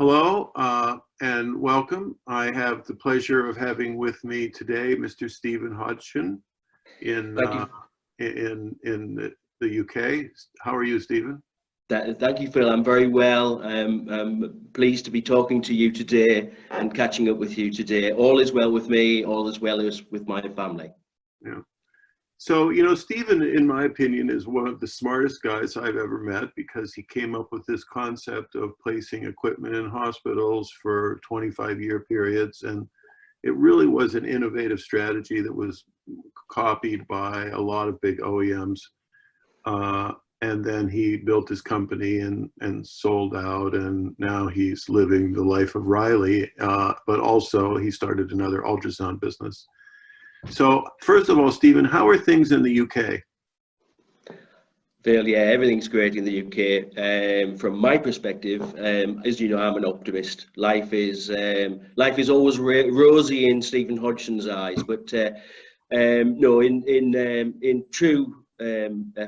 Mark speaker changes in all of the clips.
Speaker 1: Hello and welcome. I have the pleasure of having with me today Mr. Stephen Hodgson in
Speaker 2: Thank you.
Speaker 1: The UK. How are you, Stephen?
Speaker 2: Thank you, Phil. I'm very well. I'm pleased to be talking to you today and catching up with you today. All is well with me, all is well as with my family.
Speaker 1: Yeah. So, Stephen, in my opinion, is one of the smartest guys I've ever met because he came up with this concept of placing equipment in hospitals for 25-year periods. And it really was an innovative strategy that was copied by a lot of big OEMs. And then he built his company and sold out, and now he's living the life of Riley, but also he started another ultrasound business. So first of all, Stephen, how are things in the UK?
Speaker 2: Phil, yeah, everything's great in the UK. From my perspective, as you know, I'm an optimist. Life is always rosy in Stephen Hodgson's eyes, but no, in true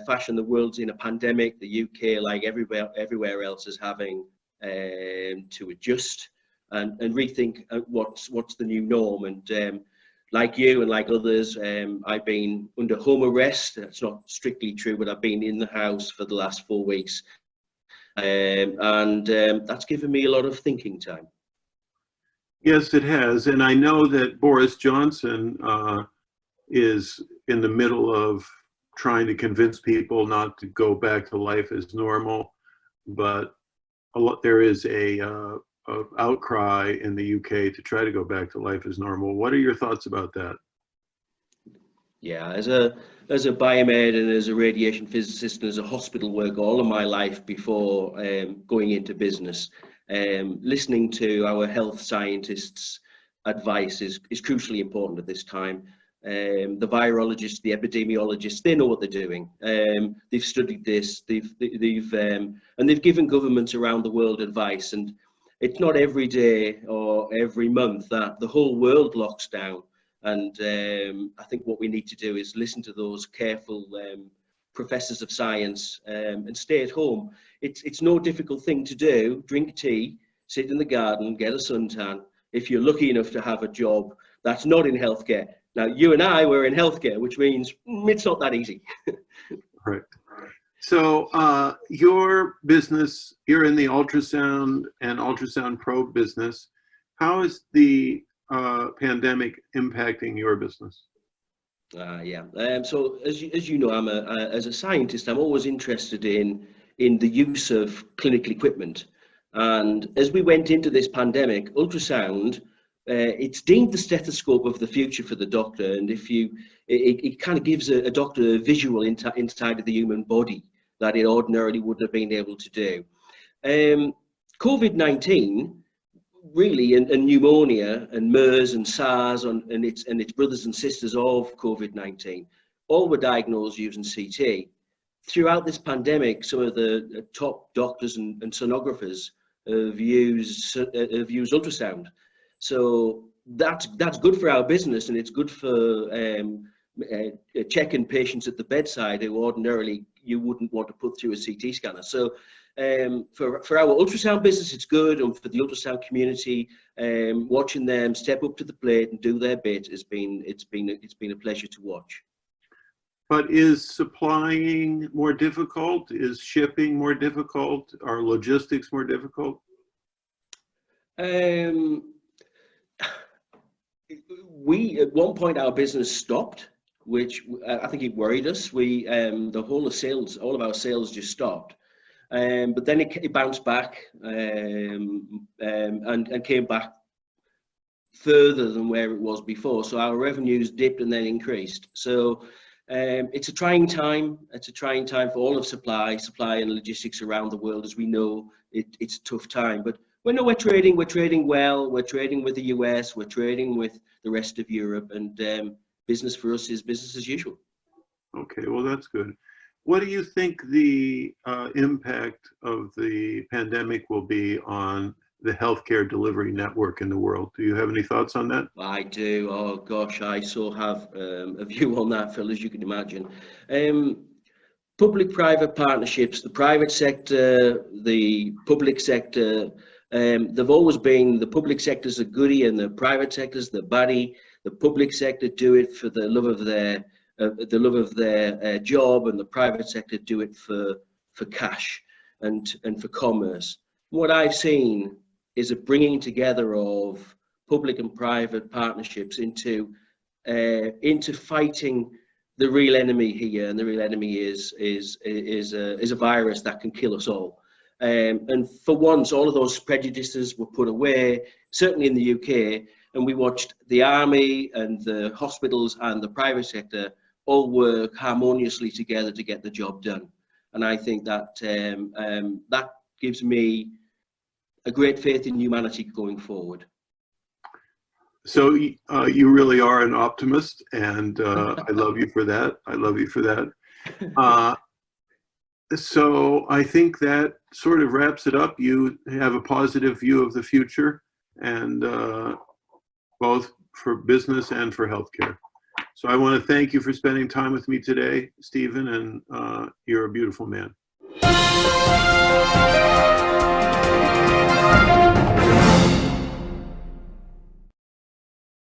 Speaker 2: fashion, the world's in a pandemic. The UK, like everywhere else, is having to adjust and rethink what's the new norm. And like you and like others, I've been under home arrest. That's not strictly true, but I've been in the house for the last 4 weeks. And that's given me a lot of thinking time.
Speaker 1: Yes, it has. And I know that Boris Johnson is in the middle of trying to convince people not to go back to life as normal. But there is a outcry in the UK to try to go back to life as normal. What are your thoughts about that?
Speaker 2: Yeah, as a biomed and as a radiation physicist and as a hospital worker all of my life before going into business, listening to our health scientists' advice is crucially important at this time. The virologists, the epidemiologists, they know what they're doing. They've studied this. And they've given governments around the world advice. And it's not every day or every month that the whole world locks down. And I think what we need to do is listen to those careful professors of science and stay at home. It's no difficult thing to do. Drink tea, sit in the garden, get a suntan. If you're lucky enough to have a job that's not in healthcare. Now, you and I were in healthcare, which means it's not that easy.
Speaker 1: Right. So your business, you're in the ultrasound and ultrasound probe business. How is the pandemic impacting your business?
Speaker 2: Yeah. So as you know, as a scientist, I'm always interested in the use of clinical equipment. And as we went into this pandemic, ultrasound, it's deemed the stethoscope of the future for the doctor. And it kind of gives a doctor a visual inside of the human body that it ordinarily wouldn't have been able to do. COVID-19 really, and pneumonia and MERS and SARS and its brothers and sisters of COVID-19, all were diagnosed using CT. Throughout this pandemic, some of the top doctors and sonographers have used ultrasound. So that's good for our business, and it's good for checking patients at the bedside who ordinarily you wouldn't want to put through a CT scanner. So for our ultrasound business, it's good, and for the ultrasound community, watching them step up to the plate and do their bit it's been a pleasure to watch.
Speaker 1: But is supplying more difficult? Is shipping more difficult? Are logistics more difficult?
Speaker 2: We at one point our business stopped, which I think it worried us. The whole of sales, all of our sales just stopped. But then it bounced back and came back further than where it was before. So our revenues dipped and then increased. So it's a trying time. It's a trying time for all of supply and logistics around the world. As we know, it's a tough time. But we're trading well. We're trading with the US. We're trading with the rest of Europe. And business for us is business as usual.
Speaker 1: Okay, well, that's good. What do you think the impact of the pandemic will be on the healthcare delivery network in the world? Do you have any thoughts on that?
Speaker 2: I do. Oh gosh, I so have a view on that, Phil, as you can imagine. Public-private partnerships, the private sector, the public sector They've always been, the public sector's a goodie and the private sector's the baddie. The public sector do it for the love of their job, and the private sector do it for cash and for commerce. What I've seen is a bringing together of public and private partnerships into fighting the real enemy here, and the real enemy is a virus that can kill us all. And for once, all of those prejudices were put away, certainly in the UK, and we watched the army and the hospitals and the private sector all work harmoniously together to get the job done. And I think that that gives me a great faith in humanity going forward.
Speaker 1: So you really are an optimist, and I love you for that. I love you for that. So I think that sort of wraps it up. You have a positive view of the future, and both for business and for healthcare. So I want to thank you for spending time with me today, Stephen, and you're a beautiful man.